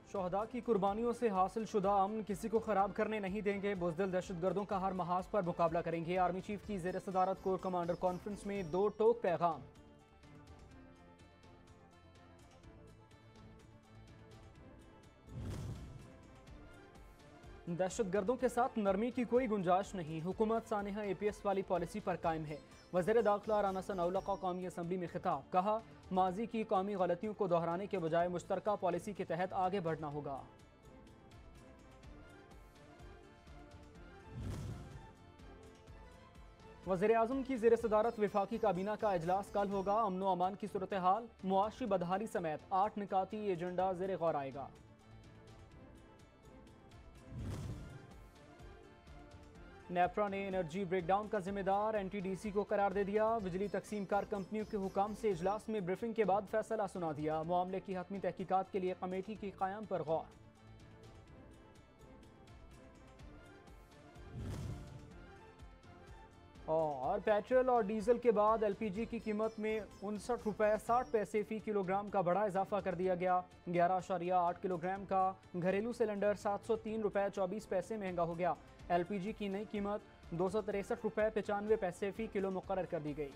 शोहदा की कुर्बानियों से हासिल शुदा अमन किसी को खराब करने नहीं देंगे। बुज़दिल दहशतगर्दों का हर महाज पर मुकाबला करेंगे। आर्मी चीफ की ज़ेर सदारत कोर कमांडर कॉन्फ्रेंस में 2 टोक पैगाम। दहशतगर्दों के साथ नरमी की कोई गुंजाइश नहीं। हुकूमत सानेहा APS वाली पॉलिसी पर कायम है। वज़ीर दाखिला राना सनाउल्लाह का कौमी असम्बली में खिताब। कहा, माजी की कौमी गलतियों को दोहराने के बजाय मुश्तरका पॉलिसी के तहत आगे बढ़ना होगा। वज़ीर आज़म की ज़ेर सदारत वफाकी काबीना का इजलास कल होगा। अमन व अमान की सूरत हाल, मुआशी बदहाली समेत 8 निकाती एजेंडा ज़ेर गौर आएगा। नेपरा ने एनर्जी ब्रेकडाउन का जिम्मेदार NTDC को करार दे दिया। बिजली तकसीम कार कंपनियों के हुकाम से इजलास में ब्रीफिंग के बाद फैसला सुना दिया। मामले की हतमी तहकीकात के लिए कमेटी के क़याम पर गौर। और पेट्रोल और डीजल के बाद LPG की कीमत में 59 रुपये 60 पैसे फी किलोग्राम का बड़ा इजाफा कर दिया गया। 11.8 किलोग्राम का घरेलू सिलेंडर 703 रुपये 24 पैसे महंगा हो गया। LPG की नई कीमत 263 रुपये 95 पैसे फी किलो मुकर्रर कर दी गई।